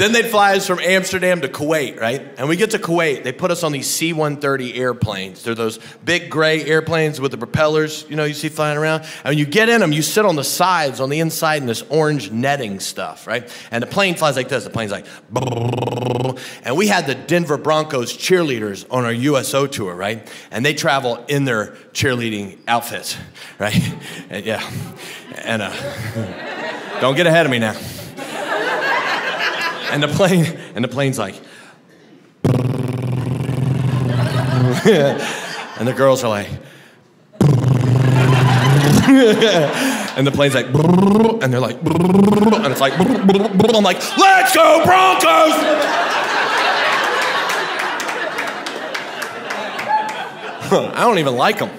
Then they'd fly us from Amsterdam to Kuwait, right? And we get to Kuwait, they put us on these C-130 airplanes. They're those big gray airplanes with the propellers, you know, you see flying around. And when you get in them, you sit on the sides, on the inside in this orange netting stuff, right? And the plane flies like this. The plane's like, and we had the Denver Broncos cheerleaders on our USO tour, right? And they travel in their cheerleading outfits, right? And yeah, and don't get ahead of me now. And the plane's like, and the girls are like, and the plane's like, and they're like, and it's like, I'm like, let's go Broncos! I don't even like them.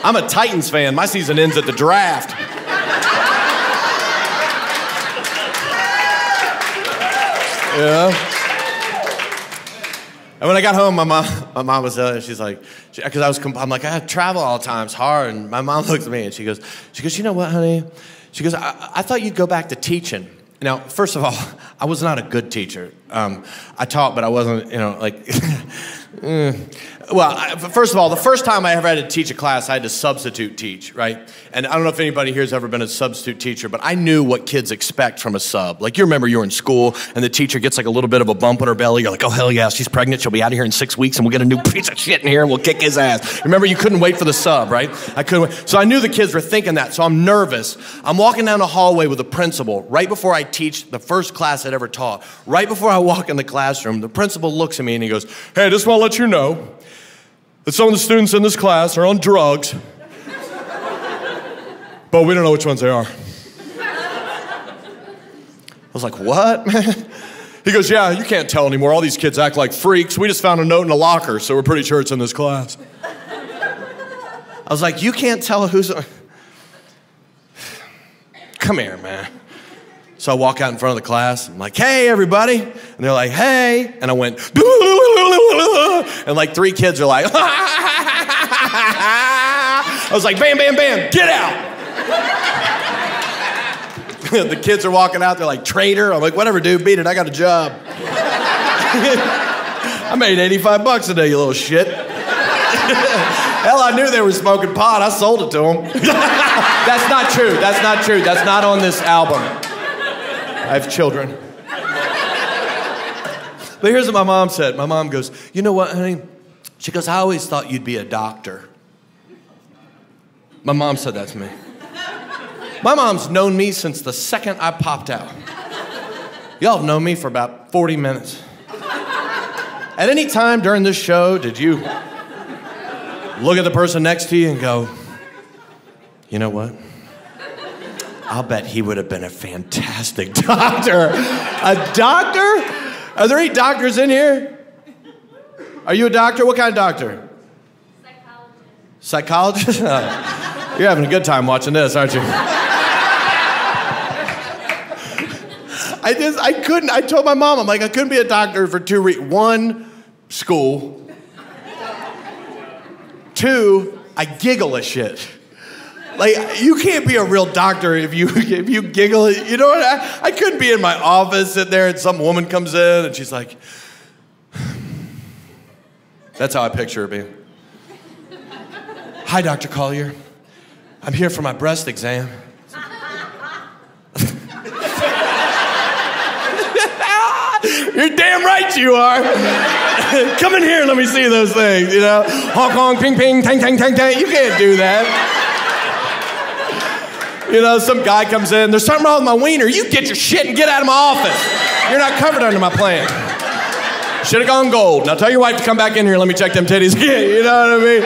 I'm a Titans fan. My season ends at the draft. Yeah. And when I got home, my mom was she's like, because I'm like, I travel all the time, it's hard. And my mom looks at me and she goes, you know what, honey? She goes, I thought you'd go back to teaching. Now, first of all, I was not a good teacher. I taught, but I wasn't, you know, like, well, first of all, the first time I ever had to teach a class, I had to substitute teach, right? And I don't know if anybody here has ever been a substitute teacher, but I knew what kids expect from a sub. Like, you remember you were in school, and the teacher gets like a little bit of a bump on her belly. You're like, oh, hell yeah, she's pregnant. She'll be out of here in 6 weeks, and we'll get a new piece of shit in here, and we'll kick his ass. Remember, you couldn't wait for the sub, right? I couldn't wait. So I knew the kids were thinking that, so I'm nervous. I'm walking down the hallway with the principal right before I teach the first class I'd ever taught. Right before I walk in the classroom, the principal looks at me, and he goes, hey, I just want to let you know that some of the students in this class are on drugs, but we don't know which ones they are. I was like, what, man? He goes, yeah, you can't tell anymore. All these kids act like freaks. We just found a note in a locker, so we're pretty sure it's in this class. I was like, you can't tell who's... Come here, man. So I walk out in front of the class. I'm like, hey, everybody. And they're like, hey. And I went, and like 3 kids are like, I was like, bam, bam, bam, get out. The kids are walking out. They're like, traitor. I'm like, whatever, dude, beat it. I got a job. I made $85 a day, you little shit. Hell, I knew they were smoking pot. I sold it to them. That's not true. That's not true. That's not on this album. I have children. But here's what my mom said. My mom goes, you know what, honey? She goes, I always thought you'd be a doctor. My mom said that to me. My mom's known me since the second I popped out. Y'all have known me for about 40 minutes. At any time during this show, did you look at the person next to you and go, you know what? I'll bet he would have been a fantastic doctor. A doctor? Are there any doctors in here? Are you a doctor? What kind of doctor? Psychologist. Psychologist? Oh. You're having a good time watching this, aren't you? I told my mom, I'm like, I couldn't be a doctor for 2 reasons. 1, school. 2, I giggle at shit. Like, you can't be a real doctor if you giggle. You know what? I couldn't be in my office sitting there and some woman comes in and she's like, that's how I picture her being. Hi, Dr. Collier. I'm here for my breast exam. You're damn right you are. Come in here, let me see those things, you know? Hong Kong, ping, ping, tang, tang, tang, tang. You can't do that. You know, some guy comes in, there's something wrong with my wiener. You get your shit and get out of my office. You're not covered under my plan. Should have gone gold. Now tell your wife to come back in here and let me check them titties again. You know what I mean?